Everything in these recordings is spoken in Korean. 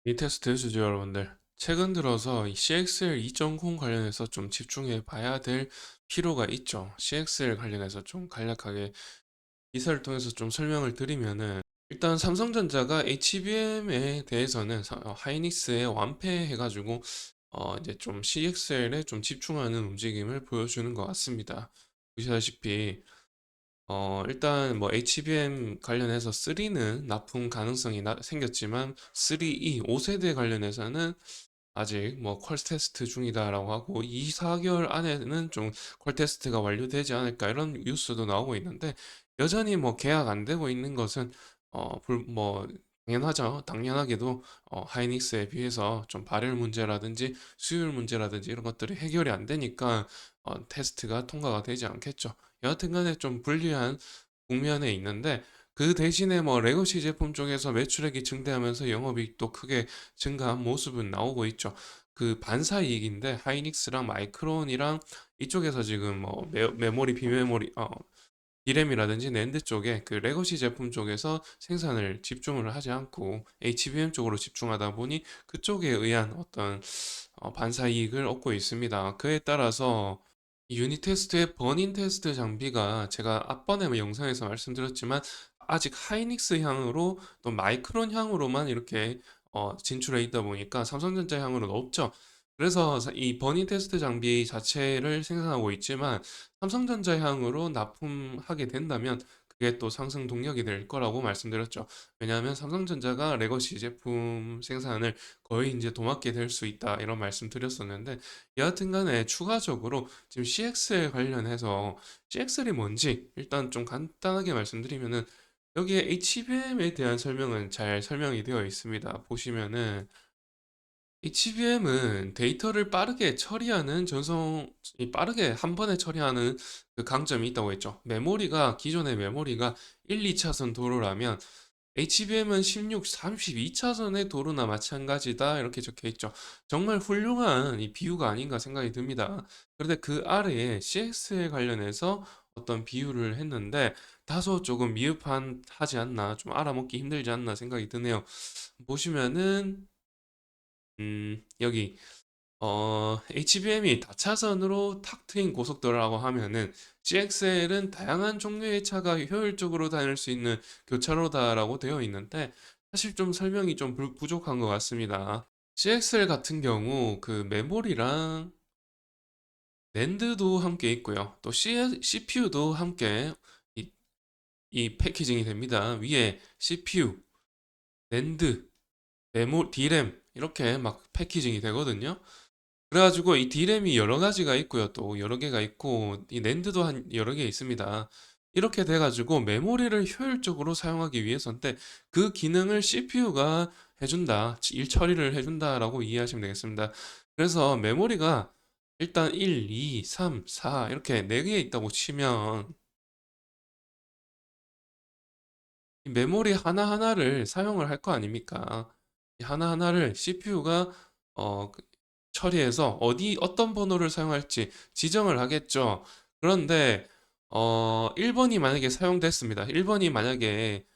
이 테스트 주주 여러분들, 최근 들어서 이 CXL 2.0 관련해서 좀 집중해 봐야 될 필요가 있죠. CXL 관련해서 좀 간략하게 기사를 통해서 좀 설명을 드리면은, 일단 삼성전자가 HBM에 대해서는 하이닉스에 완패해가지고 이제 좀 CXL에 좀 집중하는 움직임을 보여주는 것 같습니다. 보시다시피 일단 뭐 HBM 관련해서 3는 납품 가능성이 생겼지만 3E 5세대 관련해서는 아직 뭐 퀄 테스트 중이다라고 하고 2, 4개월 안에는 좀 퀄 테스트가 완료되지 않을까 이런 뉴스도 나오고 있는데, 여전히 뭐 계약 안 되고 있는 것은 뭐 당연하죠. 당연하게도 하이닉스에 비해서 좀 발열 문제라든지 수율 문제라든지 이런 것들이 해결이 안 되니까 테스트가 통과가 되지 않겠죠. 여하튼 간에 좀 불리한 국면에 있는데, 그 대신에 뭐 레거시 제품 쪽에서 매출액이 증대하면서 영업이익도 크게 증가한 모습은 나오고 있죠. 그 반사 이익인데 하이닉스랑 마이크론이랑 이쪽에서 지금 뭐 메모리 비메모리 디램이라든지 낸드 쪽에 그 레거시 제품 쪽에서 생산을 집중을 하지 않고 HBM 쪽으로 집중하다 보니 그쪽에 의한 어떤 반사 이익을 얻고 있습니다. 그에 따라서 이 유닛 테스트의 버닌 테스트 장비가 제가 앞번에 영상에서 말씀드렸지만 아직 하이닉스 향으로 또 마이크론 향으로만 이렇게 진출해 있다 보니까 삼성전자 향으로는 없죠. 그래서 이 버닌 테스트 장비 자체를 생산하고 있지만 삼성전자 향으로 납품하게 된다면 그게 또 상승 동력이 될 거라고 말씀드렸죠. 왜냐하면 삼성전자가 레거시 제품 생산을 거의 이제 도맡게 될 수 있다 이런 말씀 드렸었는데, 여하튼 간에 추가적으로 지금 CXL 관련해서 CXL이 뭔지 일단 좀 간단하게 말씀드리면은, 여기에 HBM에 대한 설명은 잘 설명이 되어 있습니다. 보시면은 HBM은 데이터를 빠르게 처리하는 빠르게 한 번에 처리하는 그 강점이 있다고 했죠. 기존의 메모리가 1, 2차선 도로라면 HBM은 16, 32차선의 도로나 마찬가지다 이렇게 적혀 있죠. 정말 훌륭한 이 비유가 아닌가 생각이 듭니다. 그런데 그 아래에 CX에 관련해서 어떤 비유를 했는데 다소 조금 하지 않나, 좀 알아먹기 힘들지 않나 생각이 드네요. 보시면은 여기 HBM이 다차선으로 탁 트인 고속도로라고 하면은 CXL은 다양한 종류의 차가 효율적으로 다닐 수 있는 교차로다라고 되어 있는데, 사실 좀 설명이 좀 부족한 것 같습니다. CXL 같은 경우 그 메모리랑 낸드도 함께 있고요. 또 CPU도 함께 이, 이 패키징이 됩니다. 위에 CPU, 낸드, 디램 이렇게 막 패키징이 되거든요. 그래가지고 이 D램이 여러 가지가 있고요. 또 여러 개가 있고 이 낸드도 한 여러 개 있습니다. 이렇게 돼가지고 메모리를 효율적으로 사용하기 위해서인데 그 기능을 CPU가 해준다, 일 처리를 해준다라고 이해하시면 되겠습니다. 그래서 메모리가 일단 1, 2, 3, 4 이렇게 4개 있다고 치면 이 메모리 하나하나를 사용을 할 거 아닙니까? 이 하나하나를 CPU가 처리해서 어떤 번호를 사용할지 지정을 하겠죠. 그런데 1번이 만약에 사용됐습니다. 1번이 만약에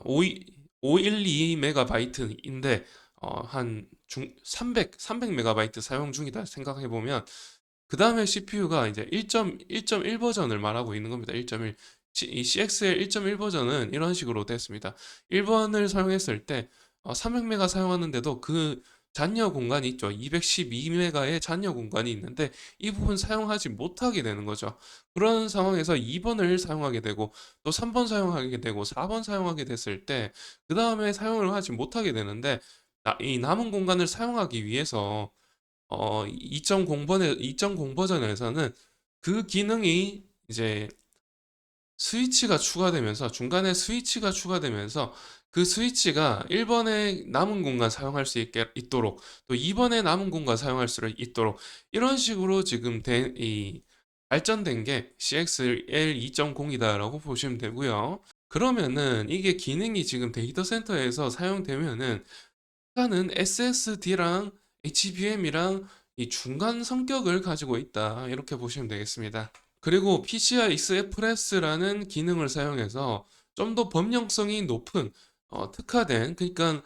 512 메가바이트인데 한 300 메가바이트 사용 중이다 생각해 보면, 그 다음에 CPU가 이제 1.1 버전을 말하고 있는 겁니다. 1.1. 이 CXL 1.1 버전은 이런 식으로 됐습니다. 1번을 사용했을 때 300메가 사용하는데도 그 잔여 공간이 있죠. 212메가의 잔여 공간이 있는데 이 부분 사용하지 못하게 되는 거죠. 그런 상황에서 2번을 사용하게 되고 또 3번 사용하게 되고 4번 사용하게 됐을 때 그 다음에 사용을 하지 못하게 되는데, 이 남은 공간을 사용하기 위해서 2.0 버전에서는 그 기능이 이제 스위치가 추가되면서, 중간에 스위치가 추가되면서 그 스위치가 1번에 남은 공간 사용할 수 있도록 또 2번에 남은 공간 사용할 수 있도록 이런 식으로 지금 발전된 게 CXL 2.0이다라고 보시면 되고요. 그러면은 이게 기능이 지금 데이터 센터에서 사용되면은 하는 SSD랑 HBM이랑 이 중간 성격을 가지고 있다 이렇게 보시면 되겠습니다. 그리고 PCI Express라는 기능을 사용해서 좀 더 범용성이 높은 특화된, 그러니까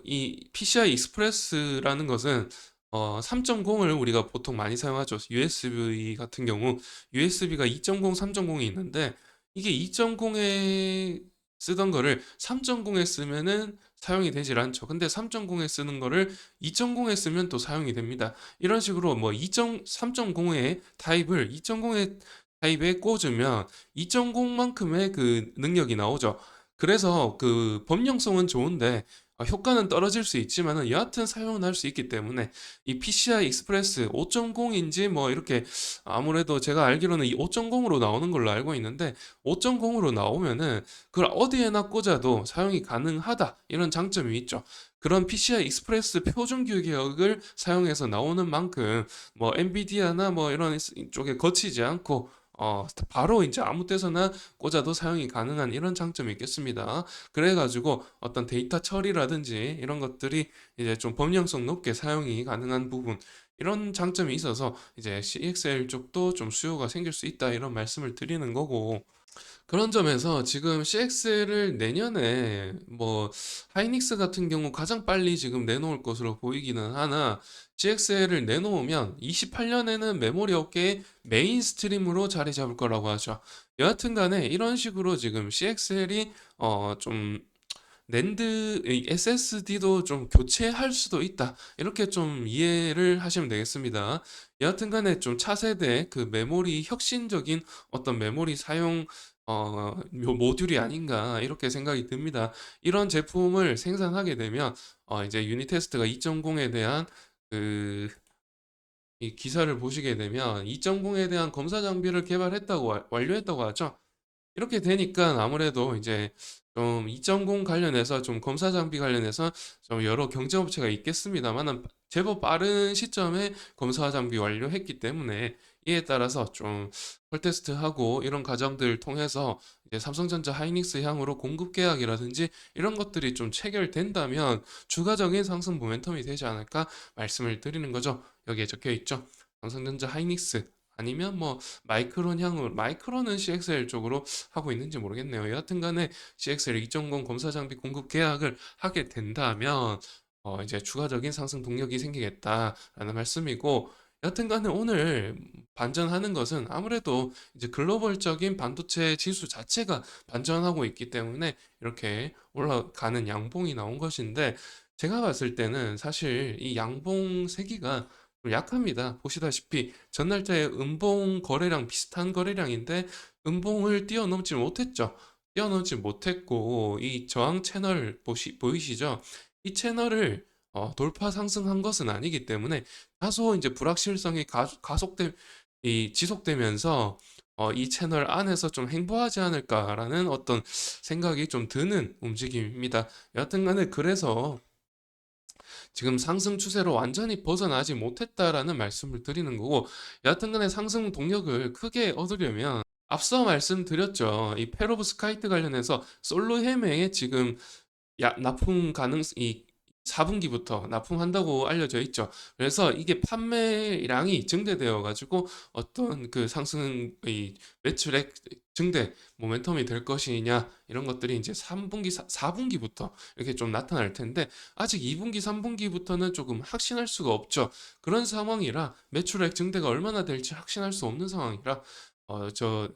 이 PCI 익스프레스라는 것은 3.0을 우리가 보통 많이 사용하죠. USB 같은 경우 USB가 2.0, 3.0이 있는데 이게 2.0에 쓰던 거를 3.0에 쓰면은 사용이 되질 않죠. 근데 3.0에 쓰는 거를 2.0에 쓰면 또 사용이 됩니다. 이런 식으로 뭐 3.0의 타입을 2.0의 타입에 꽂으면 2.0만큼의 그 능력이 나오죠. 그래서 그 범용성은 좋은데 효과는 떨어질 수 있지만은 여하튼 사용은 할 수 있기 때문에 이 PCI 익스프레스 5.0인지 뭐 이렇게 아무래도 제가 알기로는 이 5.0으로 나오는 걸로 알고 있는데 5.0으로 나오면은 그걸 어디에나 꽂아도 사용이 가능하다 이런 장점이 있죠. 그런 PCI 익스프레스 표준 규격을 사용해서 나오는 만큼 뭐 엔비디아나 뭐 이런 쪽에 거치지 않고 바로 이제 아무 데서나 꽂아도 사용이 가능한 이런 장점이 있겠습니다. 그래가지고 어떤 데이터 처리라든지 이런 것들이 이제 좀 범용성 높게 사용이 가능한 부분 이런 장점이 있어서 이제 CXL 쪽도 좀 수요가 생길 수 있다 이런 말씀을 드리는 거고 그런 점에서 지금 CX를 내년에 뭐 하이닉스 같은 경우 가장 빨리 지금 내놓을 것으로 보이기는 하나 CXL을 내놓으면 28년에는 메모리 업계의 메인스트림으로 자리 잡을 거라고 하죠. 여하튼 간에 이런 식으로 지금 CXL이 좀 낸드 SSD도 좀 교체할 수도 있다. 이렇게 좀 이해를 하시면 되겠습니다. 여하튼 간에 좀 차세대 그 메모리 혁신적인 어떤 메모리 사용 모듈이 아닌가 이렇게 생각이 듭니다. 이런 제품을 생산하게 되면 이제 유닛 테스트가 2.0에 대한 그 이 기사를 보시게 되면 2.0에 대한 검사 장비를 개발했다고 완료했다고 하죠. 이렇게 되니까 아무래도 이제 좀 2.0 관련해서 좀 검사 장비 관련해서 좀 여러 경쟁업체가 있겠습니다만은 제법 빠른 시점에 검사 장비 완료했기 때문에 이에 따라서 좀 펄테스트하고 이런 과정들 통해서 이제 삼성전자 하이닉스 향으로 공급 계약이라든지 이런 것들이 좀 체결된다면 추가적인 상승 모멘텀이 되지 않을까 말씀을 드리는 거죠. 여기에 적혀 있죠. 삼성전자 하이닉스 아니면 뭐 마이크론 향후 마이크론은 CXL 쪽으로 하고 있는지 모르겠네요. 여하튼 간에 CXL 2.0 검사 장비 공급 계약을 하게 된다면 이제 추가적인 상승 동력이 생기겠다라는 말씀이고 여하튼 간에 오늘 반전하는 것은 아무래도 이제 글로벌적인 반도체 지수 자체가 반전하고 있기 때문에 이렇게 올라가는 양봉이 나온 것인데 제가 봤을 때는 사실 이 양봉 세기가 좀 약합니다. 보시다시피 전날짜의 음봉 거래량 비슷한 거래량인데 음봉을 뛰어넘지 못했죠. 뛰어넘지 못했고 이 저항 채널 보이시죠? 이 채널을 돌파 상승한 것은 아니기 때문에 다소 이제 불확실성이 가속돼 이 지속되면서 이 채널 안에서 좀 행보하지 않을까라는 어떤 생각이 좀 드는 움직임입니다. 여하튼간에 그래서 지금 상승 추세로 완전히 벗어나지 못했다라는 말씀을 드리는 거고 여하튼간에 상승 동력을 크게 얻으려면 앞서 말씀드렸죠. 이 페로브스카이트 관련해서 솔로헤메에 지금 납품 이 4분기부터 납품한다고 알려져 있죠. 그래서 이게 판매량이 증대되어 가지고 어떤 그 상승의 매출액 증대 모멘텀이 될 것이냐 이런 것들이 이제 3분기, 4분기부터 이렇게 좀 나타날 텐데 아직 2분기, 3분기부터는 조금 확신할 수가 없죠. 그런 상황이라 매출액 증대가 얼마나 될지 확신할 수 없는 상황이라 저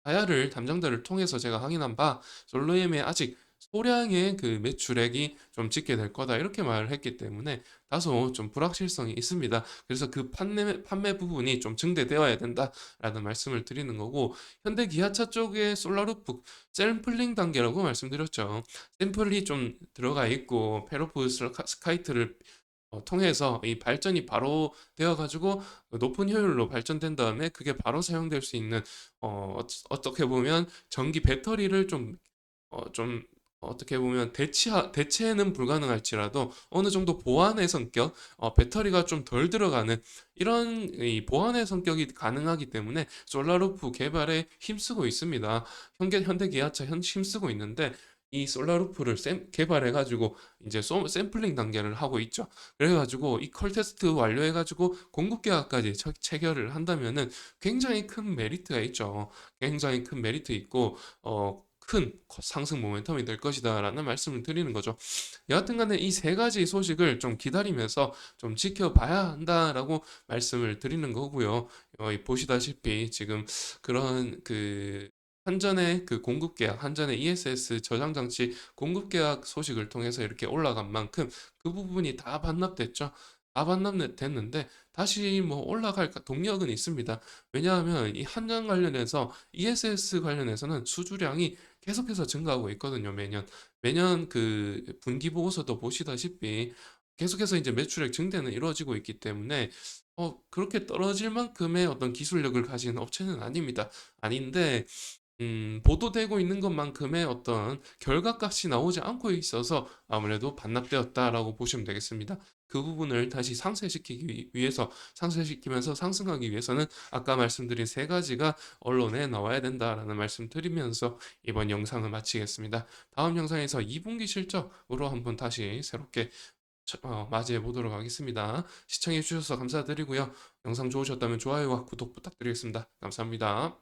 IR을 담당자를 통해서 제가 확인한 바 솔로엠에 아직 소량의 그 매출액이 좀 찍게 될 거다 이렇게 말을 했기 때문에 다소 좀 불확실성이 있습니다. 그래서 그 판매 부분이 좀 증대되어야 된다라는 말씀을 드리는 거고 현대 기아차 쪽에 솔라루프 샘플링 단계라고 말씀드렸죠. 샘플이 좀 들어가 있고 페로프 스카이트를 통해서 이 발전이 바로 되어 가지고 높은 효율로 발전된 다음에 그게 바로 사용될 수 있는 어떻게 보면 전기 배터리를 좀 어떻게 보면 대체는 불가능할지라도 어느 정도 보완의 성격, 배터리가 좀 덜 들어가는 이런 이 보완의 성격이 가능하기 때문에 솔라루프 개발에 힘쓰고 있습니다. 현대기아차 힘쓰고 있는데 이 솔라루프를 개발해가지고 이제 샘플링 단계를 하고 있죠. 그래가지고 이 컬 테스트 완료해가지고 공급 계약까지 체결을 한다면은 굉장히 큰 메리트가 있죠. 굉장히 큰 메리트 있고 큰 상승 모멘텀이 될 것이다라는 말씀을 드리는 거죠. 여하튼 간에 이 세 가지 소식을 좀 기다리면서 좀 지켜봐야 한다라고 말씀을 드리는 거고요. 보시다시피 지금 그런 한전의 공급 계약, 한전의 ESS 저장 장치 공급 계약 소식을 통해서 이렇게 올라간 만큼 그 부분이 다 반납됐죠. 다 반납됐는데 다시 뭐 올라갈 동력은 있습니다. 왜냐하면 이 한전 관련해서 ESS 관련해서는 수주량이 계속해서 증가하고 있거든요. 매년 분기 보고서도 보시다시피 계속해서 이제 매출액 증대는 이루어지고 있기 때문에 그렇게 떨어질 만큼의 어떤 기술력을 가진 업체는 아닙니다. 아닌데 보도되고 있는 것만큼의 어떤 결과값이 나오지 않고 있어서 아무래도 반납되었다라고 보시면 되겠습니다. 그 부분을 다시 상쇄시키기 위해서, 상쇄시키면서 상승하기 위해서는 아까 말씀드린 세 가지가 언론에 나와야 된다라는 말씀 드리면서 이번 영상을 마치겠습니다. 다음 영상에서 2분기 실적으로 한번 다시 새롭게 맞이해 보도록 하겠습니다. 시청해 주셔서 감사드리고요. 영상 좋으셨다면 좋아요와 구독 부탁드리겠습니다. 감사합니다.